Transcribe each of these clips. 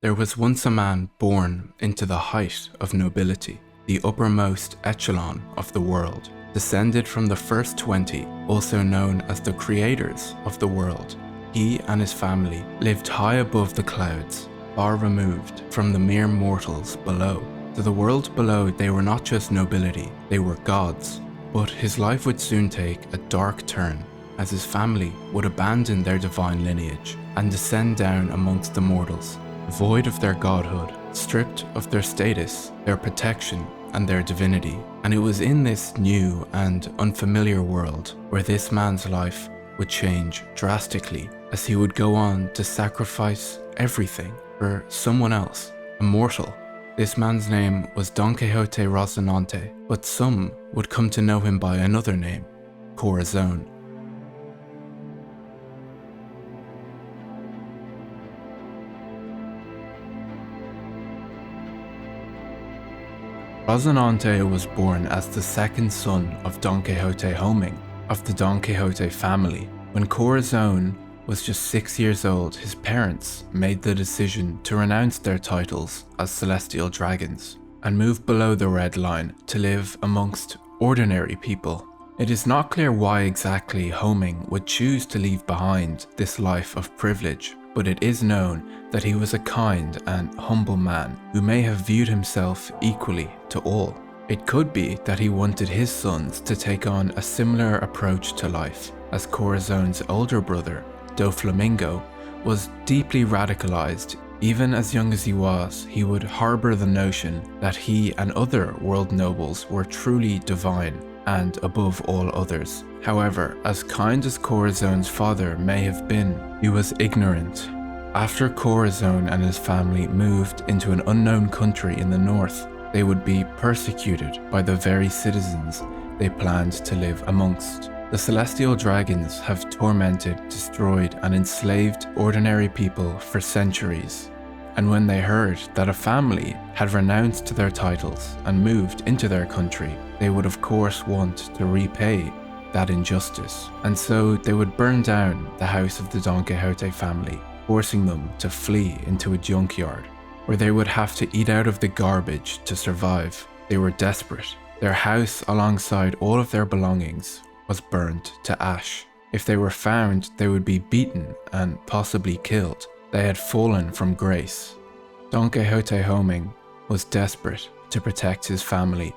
There was once a man born into the height of nobility, the uppermost echelon of the world, descended from the first 20, also known as the creators of the world. He and his family lived high above the clouds, far removed from the mere mortals below. To the world below, they were not just nobility, they were gods. But his life would soon take a dark turn, as his family would abandon their divine lineage and descend down amongst the mortals, void of their godhood, stripped of their status, their protection, and their divinity. And it was in this new and unfamiliar world where this man's life would change drastically, as he would go on to sacrifice everything for someone else, a mortal. This man's name was Donquixote Rosinante, but some would come to know him by another name, Corazon. Rosinante was born as the second son of Don Quixote Homing, of the Don Quixote family. When Corazon was just 6 years old, his parents made the decision to renounce their titles as celestial dragons and move below the red line to live amongst ordinary people. It is not clear why exactly Homing would choose to leave behind this life of privilege, but it is known that he was a kind and humble man who may have viewed himself equally to all. It could be that he wanted his sons to take on a similar approach to life, as Corazon's older brother, Doflamingo, was deeply radicalized. Even as young as he was, he would harbor the notion that he and other world nobles were truly divine and above all others. However, as kind as Corazon's father may have been, he was ignorant. After Corazon and his family moved into an unknown country in the north, they would be persecuted by the very citizens they planned to live amongst. The celestial dragons have tormented, destroyed, and enslaved ordinary people for centuries. And when they heard that a family had renounced their titles and moved into their country, they would of course want to repay that injustice. And so they would burn down the house of the Don Quixote family, forcing them to flee into a junkyard, where they would have to eat out of the garbage to survive. They were desperate. Their house, alongside all of their belongings, was burnt to ash. If they were found, they would be beaten and possibly killed. They had fallen from grace. Don Quixote Homing was desperate to protect his family,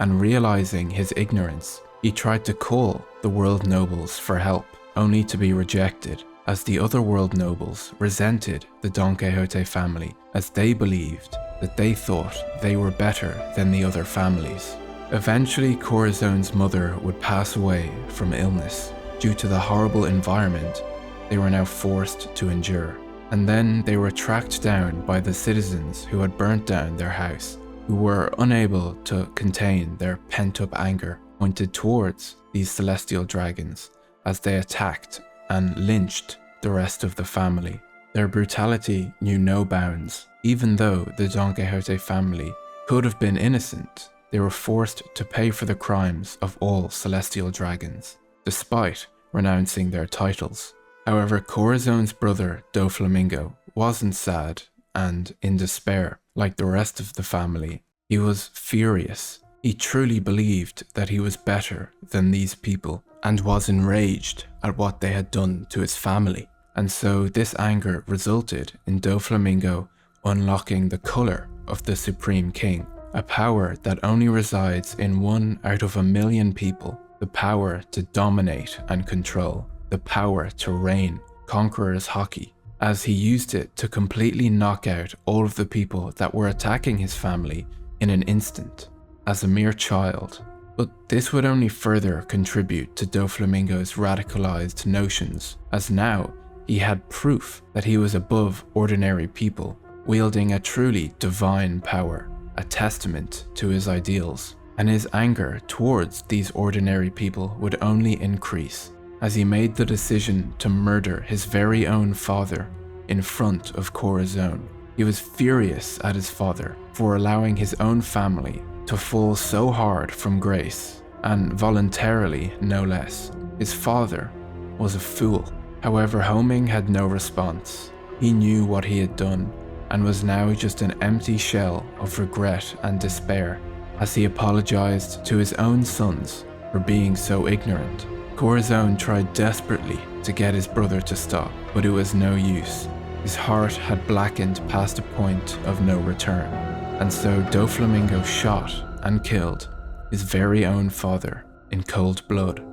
and realizing his ignorance, he tried to call the world nobles for help, only to be rejected, as the other world nobles resented the Don Quixote family, as they believed that they thought they were better than the other families. Eventually, Corazon's mother would pass away from illness due to the horrible environment they were now forced to endure. And then they were tracked down by the citizens who had burnt down their house, who were unable to contain their pent-up anger pointed towards these celestial dragons as they attacked and lynched the rest of the family. Their brutality knew no bounds. Even though the Don Quixote family could have been innocent, they were forced to pay for the crimes of all celestial dragons, despite renouncing their titles. However, Corazon's brother Doflamingo wasn't sad and in despair like the rest of the family. He was furious. He truly believed that he was better than these people and was enraged at what they had done to his family. And so this anger resulted in Doflamingo unlocking the color of the Supreme King, a power that only resides in 1 out of 1,000,000 people, the power to dominate and control, the power to reign, conqueror's hockey, as he used it to completely knock out all of the people that were attacking his family in an instant, as a mere child. But this would only further contribute to Doflamingo's radicalized notions, as now he had proof that he was above ordinary people, wielding a truly divine power, a testament to his ideals. And his anger towards these ordinary people would only increase, as he made the decision to murder his very own father in front of Corazon. He was furious at his father for allowing his own family to fall so hard from grace, and voluntarily no less. His father was a fool. However, Homing had no response. He knew what he had done, and was now just an empty shell of regret and despair as he apologized to his own sons for being so ignorant. Corazon tried desperately to get his brother to stop, but it was no use. His heart had blackened past a point of no return, and so Doflamingo shot and killed his very own father in cold blood.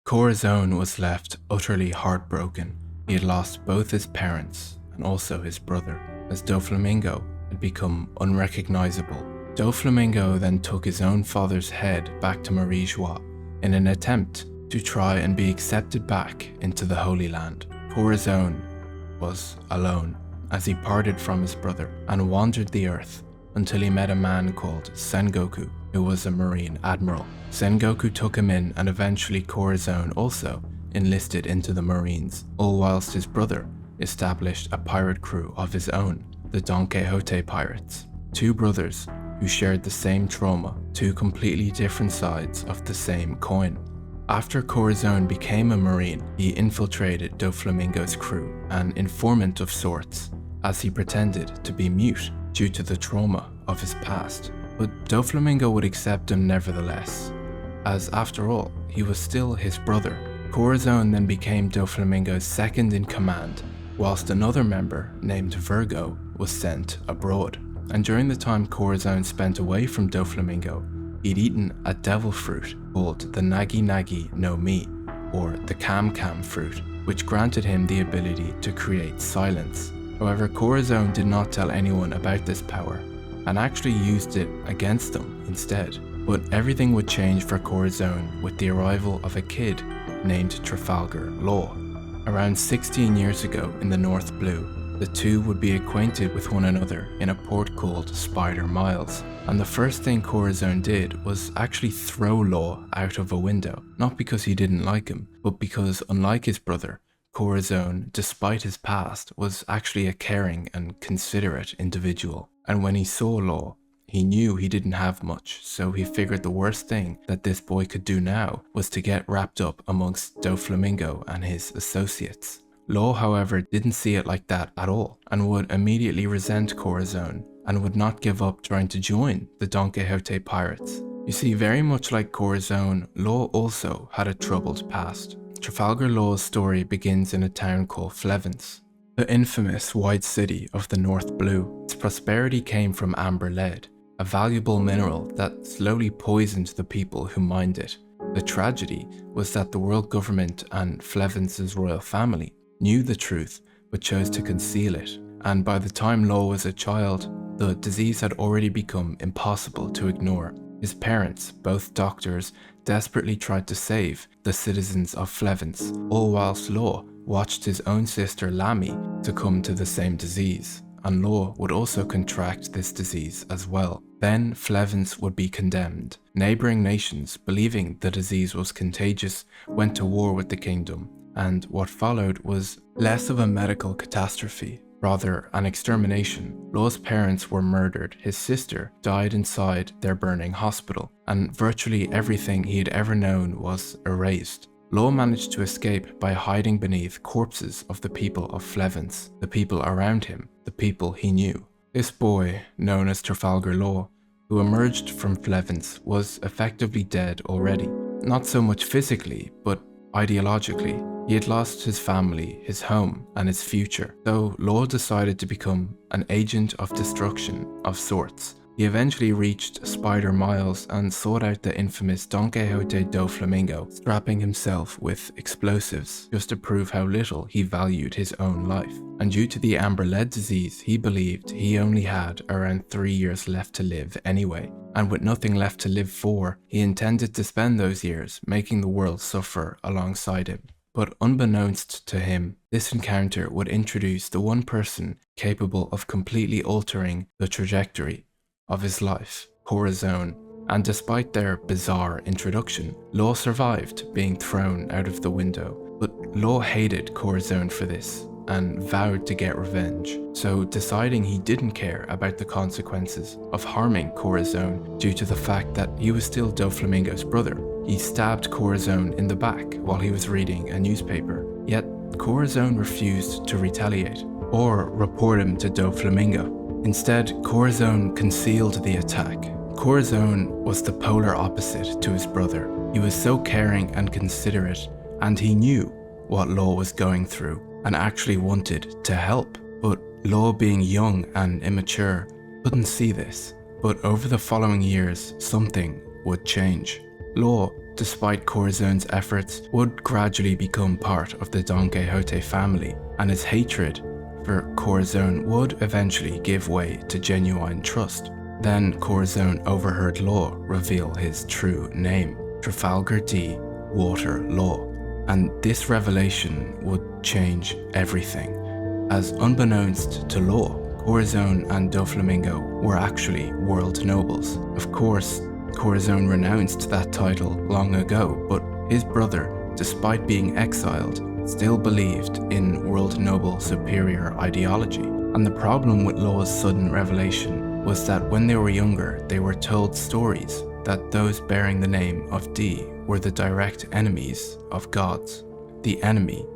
Corazon was left utterly heartbroken. He had lost both his parents and also his brother, as Doflamingo had become unrecognizable. Doflamingo then took his own father's head back to Marie-Joie in an attempt to try and be accepted back into the Holy Land. Corazon was alone as he parted from his brother and wandered the earth until he met a man called Sengoku, who was a Marine admiral. Sengoku took him in, and eventually Corazon also enlisted into the Marines, all whilst his brother established a pirate crew of his own, the Donquixote pirates. Two brothers who shared the same trauma, two completely different sides of the same coin. After Corazon became a Marine, he infiltrated Doflamingo's crew, an informant of sorts, as he pretended to be mute due to the trauma of his past. But Doflamingo would accept him nevertheless, as after all, he was still his brother. Corazon then became Doflamingo's second in command, whilst another member named Virgo was sent abroad. And during the time Corazon spent away from Doflamingo, he'd eaten a devil fruit called the Nagi Nagi no Mi, or the Cam Cam fruit, which granted him the ability to create silence. However, Corazon did not tell anyone about this power, and actually used it against them instead. But everything would change for Corazon with the arrival of a kid named Trafalgar Law. Around 16 years ago in the North Blue, the two would be acquainted with one another in a port called Spider Miles, and the first thing Corazon did was actually throw Law out of a window, not because he didn't like him, but because, unlike his brother, Corazon, despite his past, was actually a caring and considerate individual. And when he saw Law, he knew he didn't have much, so he figured the worst thing that this boy could do now was to get wrapped up amongst Doflamingo and his associates. Law, however, didn't see it like that at all, and would immediately resent Corazon, and would not give up trying to join the Donquixote pirates. You see, very much like Corazon, Law also had a troubled past. Trafalgar Law's story begins in a town called Flevens, the infamous White City of the North Blue. Its prosperity came from amber lead, a valuable mineral that slowly poisoned the people who mined it. The tragedy was that the world government and Flevens' royal family knew the truth but chose to conceal it, and by the time Law was a child, the disease had already become impossible to ignore. His parents, both doctors, desperately tried to save the citizens of Flevens, all whilst Law watched his own sister Lammy succumb to the same disease, and Law would also contract this disease as well. Then Flevens would be condemned. Neighbouring nations, believing the disease was contagious, went to war with the kingdom, and what followed was less of a medical catastrophe, rather an extermination. Law's parents were murdered, his sister died inside their burning hospital, and virtually everything he had ever known was erased. Law managed to escape by hiding beneath corpses of the people of Flevens, the people around him, the people he knew. This boy, known as Trafalgar Law, who emerged from Flevens, was effectively dead already. Not so much physically, but ideologically. He had lost his family, his home, and his future, so Law decided to become an agent of destruction of sorts. He eventually reached Spider Miles and sought out the infamous Donquixote Doflamingo, strapping himself with explosives just to prove how little he valued his own life. And due to the amber lead disease, he believed he only had around 3 years left to live anyway. And with nothing left to live for, he intended to spend those years making the world suffer alongside him. But unbeknownst to him, this encounter would introduce the one person capable of completely altering the trajectory of his life, Corazon. And despite their bizarre introduction, Law survived being thrown out of the window. But Law hated Corazon for this and vowed to get revenge, so deciding he didn't care about the consequences of harming Corazon due to the fact that he was still Doflamingo's brother, he stabbed Corazon in the back while he was reading a newspaper. Yet Corazon refused to retaliate or report him to Doflamingo. Instead, Corazon concealed the attack. Corazon was the polar opposite to his brother. He was so caring and considerate, and he knew what Law was going through and actually wanted to help. But Law, being young and immature, couldn't see this. But over the following years, something would change. Law, despite Corazon's efforts, would gradually become part of the Donquixote family, and his hatred for Corazon would eventually give way to genuine trust. Then Corazon overheard Law reveal his true name, Trafalgar D. Water Law, and this revelation would change everything, as unbeknownst to Law, Corazon and Doflamingo were actually world nobles. Of course, Corazon renounced that title long ago, but his brother, despite being exiled, still believed in world noble superior ideology. And the problem with Law's sudden revelation was that when they were younger, they were told stories that those bearing the name of D were the direct enemies of gods, the enemy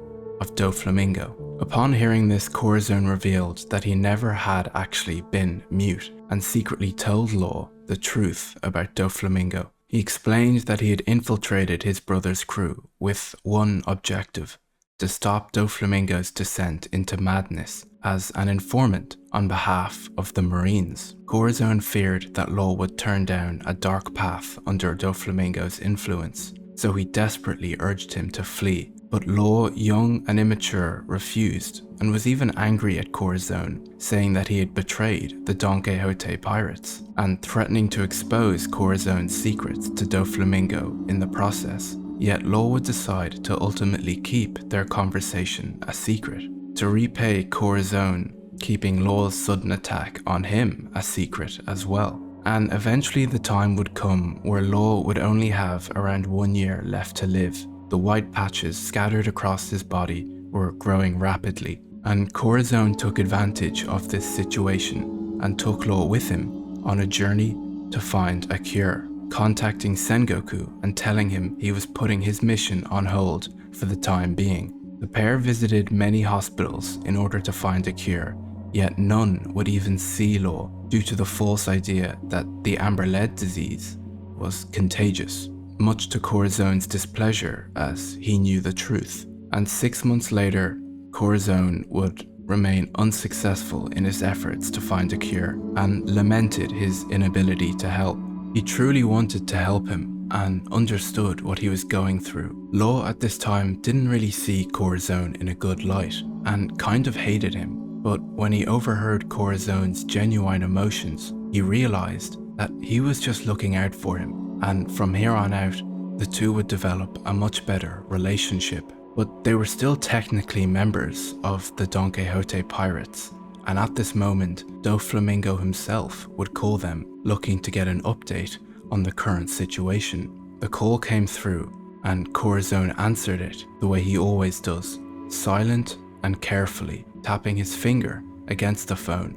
of Doflamingo. Upon hearing this, Corazon revealed that he never had actually been mute and secretly told Law the truth about Doflamingo. He explained that he had infiltrated his brother's crew with one objective: to stop Doflamingo's descent into madness as an informant on behalf of the Marines. Corazon feared that Law would turn down a dark path under Doflamingo's influence, so he desperately urged him to flee. But Law, young and immature, refused and was even angry at Corazon, saying that he had betrayed the Donquixote pirates and threatening to expose Corazon's secrets to Doflamingo in the process. Yet Law would decide to ultimately keep their conversation a secret, to repay Corazon, keeping Law's sudden attack on him a secret as well. And eventually the time would come where Law would only have around 1 year left to live. The white patches scattered across his body were growing rapidly, and Corazon took advantage of this situation and took Law with him on a journey to find a cure, contacting Sengoku and telling him he was putting his mission on hold for the time being. The pair visited many hospitals in order to find a cure, yet none would even see Law due to the false idea that the amber-lead disease was contagious, much to Corazon's displeasure as he knew the truth. And 6 months later, Corazon would remain unsuccessful in his efforts to find a cure and lamented his inability to help. He truly wanted to help him and understood what he was going through. Law at this time didn't really see Corazon in a good light and kind of hated him, but when he overheard Corazon's genuine emotions, he realized that he was just looking out for him, and from here on out, the two would develop a much better relationship. But they were still technically members of the Donquixote pirates, and at this moment, Doflamingo himself would call them, looking to get an update on the current situation. The call came through, and Corazon answered it the way he always does, silent and carefully, tapping his finger against the phone.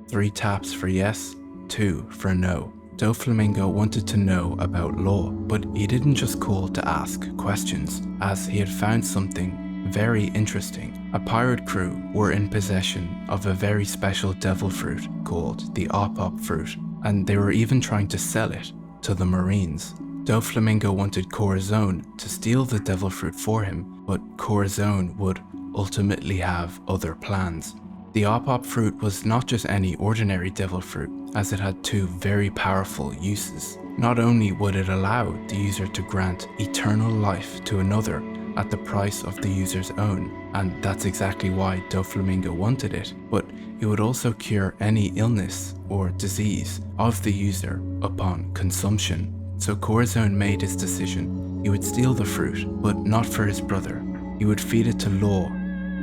3 taps for yes, 2 for no. Doflamingo wanted to know about Law, but he didn't just call to ask questions, as he had found something very interesting. A pirate crew were in possession of a very special devil fruit called the Op fruit, and they were even trying to sell it to the Marines. Doflamingo wanted Corazon to steal the devil fruit for him, but Corazon would ultimately have other plans. The Op fruit was not just any ordinary devil fruit, as it had 2 very powerful uses. Not only would it allow the user to grant eternal life to another at the price of the user's own, and that's exactly why Doflamingo wanted it, but it would also cure any illness or disease of the user upon consumption. So Corazon made his decision. He would steal the fruit, but not for his brother. He he would feed it to Law,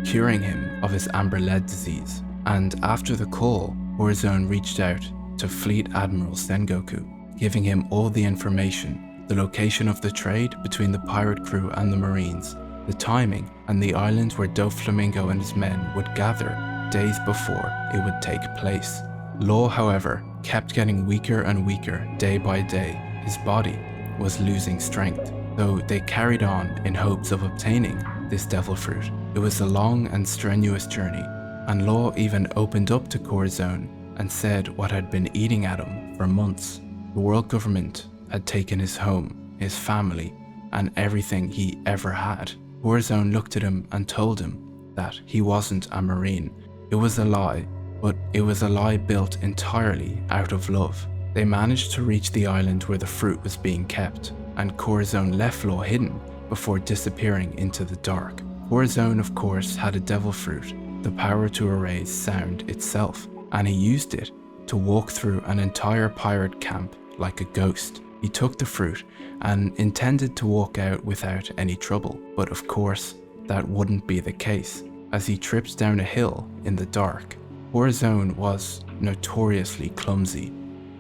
curing him of his amber-lead disease. And after the call, Corazon reached out to Fleet Admiral Sengoku, giving him all the information, the location of the trade between the pirate crew and the Marines, the timing, and the island where Doflamingo and his men would gather days before it would take place. Law, however, kept getting weaker and weaker day by day. His body was losing strength, though they carried on in hopes of obtaining this devil fruit. It was a long and strenuous journey, and Law even opened up to Corazon and said what had been eating at him for months. The world government had taken his home, his family, and everything he ever had. Corazon looked at him and told him that he wasn't a Marine. It was a lie, but it was a lie built entirely out of love. They managed to reach the island where the fruit was being kept, and Corazon left Law hidden before disappearing into the dark. Corazon, of course, had a devil fruit, the power to erase sound itself, and he used it to walk through an entire pirate camp like a ghost. He took the fruit and intended to walk out without any trouble, but of course, that wouldn't be the case. As he tripped down a hill in the dark, Corazon was notoriously clumsy,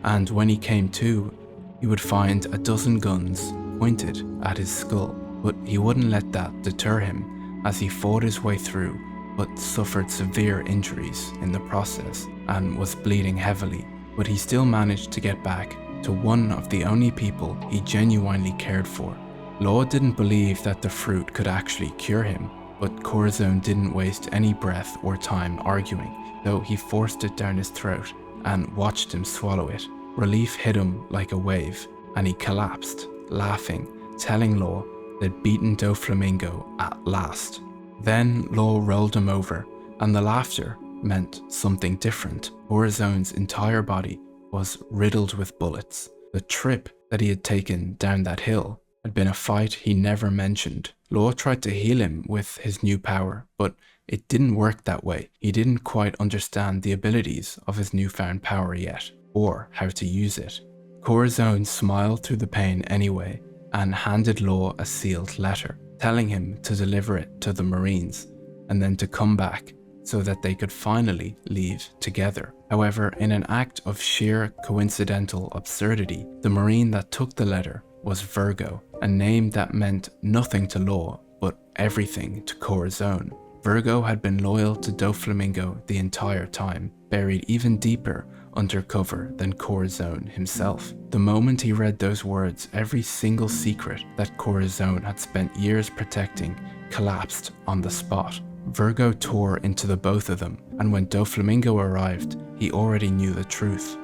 and when he came to, he would find a dozen guns pointed at his skull, but he wouldn't let that deter him as he fought his way through, but suffered severe injuries in the process and was bleeding heavily. But he still managed to get back to one of the only people he genuinely cared for. Law didn't believe that the fruit could actually cure him, but Corazon didn't waste any breath or time arguing, though he forced it down his throat and watched him swallow it. Relief hit him like a wave, and he collapsed, laughing, telling Law they'd beaten Doflamingo at last. Then Law rolled him over, and the laughter meant something different. Corazon's entire body was riddled with bullets. The trip that he had taken down that hill had been a fight he never mentioned. Law tried to heal him with his new power, but it didn't work that way. He didn't quite understand the abilities of his newfound power yet, or how to use it. Corazon smiled through the pain anyway, and handed Law a sealed letter, telling him to deliver it to the Marines, and then to come back so that they could finally leave together. However, in an act of sheer coincidental absurdity, the Marine that took the letter was Virgo, a name that meant nothing to Law, but everything to Corazon. Virgo had been loyal to Doflamingo the entire time, buried even deeper under cover than Corazon himself. The moment he read those words, every single secret that Corazon had spent years protecting collapsed on the spot. Virgo tore into the both of them, and when Doflamingo arrived, he already knew the truth.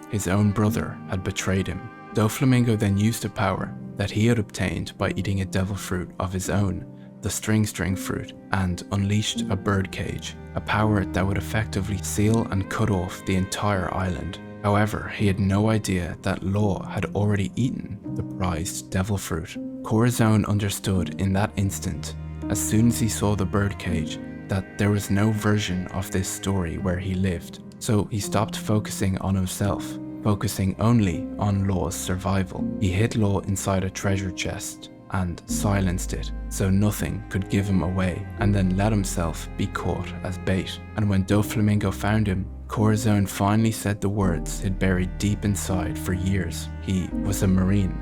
His own brother had betrayed him. Doflamingo then used a power that he had obtained by eating a devil fruit of his own, the string fruit, and unleashed a birdcage, a power that would effectively seal and cut off the entire island. However, he had no idea that Law had already eaten the prized devil fruit. Corazon understood in that instant, as soon as he saw the birdcage, that there was no version of this story where he lived. So he stopped focusing on himself, focusing only on Law's survival. He hid Law inside a treasure chest and silenced it so nothing could give him away, and then let himself be caught as bait. And when Doflamingo found him, Corazon finally said the words he'd buried deep inside for years. He was a Marine.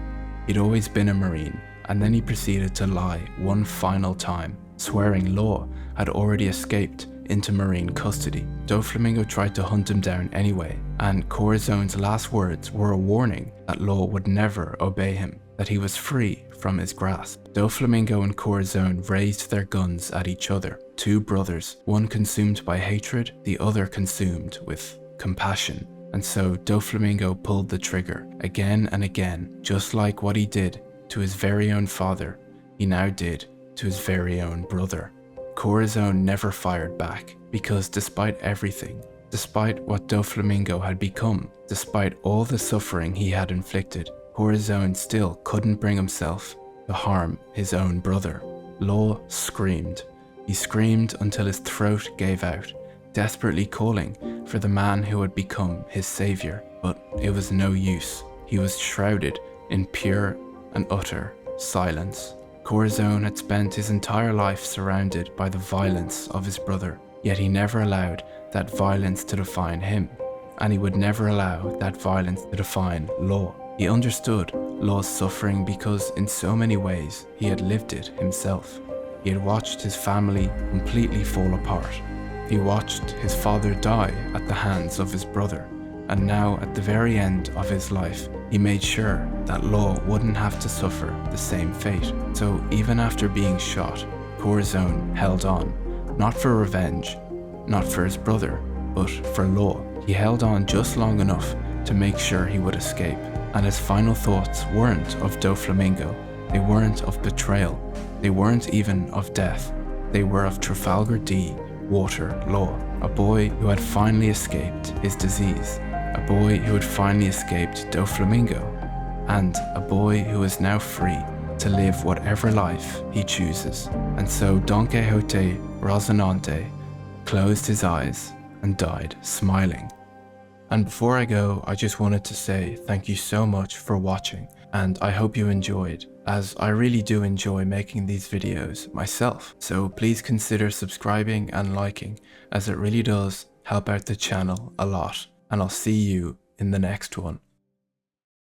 He'd always been a Marine, and then he proceeded to lie one final time, swearing Law had already escaped into Marine custody. Doflamingo tried to hunt him down anyway, and Corazon's last words were a warning that Law would never obey him, that he was free from his grasp. Doflamingo and Corazon raised their guns at each other, two brothers, one consumed by hatred, the other consumed with compassion. And so Doflamingo pulled the trigger again and again, just like what he did to his very own father, he now did to his very own brother. Corazon never fired back, because despite everything, despite what Doflamingo had become, despite all the suffering he had inflicted, Corazon still couldn't bring himself to harm his own brother. Law screamed. He screamed until his throat gave out, desperately calling for the man who had become his savior. But it was no use. He was shrouded in pure and utter silence. Corazon had spent his entire life surrounded by the violence of his brother, yet he never allowed that violence to define him, and he would never allow that violence to define Law. He understood Law's suffering because in so many ways he had lived it himself. He had watched his family completely fall apart. He watched his father die at the hands of his brother, and now at the very end of his life, he made sure that Law wouldn't have to suffer the same fate. So even after being shot, Corazon held on, not for revenge, not for his brother, but for Law. He held on just long enough to make sure he would escape, and his final thoughts weren't of Doflamingo, they weren't of betrayal, they weren't even of death, they were of Trafalgar D. Water Law, a boy who had finally escaped his disease, a boy who had finally escaped Doflamingo, and a boy who is now free to live whatever life he chooses. And so Donquixote Rosinante closed his eyes and died smiling. And before I go, I just wanted to say thank you so much for watching, and I hope you enjoyed, as I really do enjoy making these videos myself. So please consider subscribing and liking, as it really does help out the channel a lot. And I'll see you in the next one.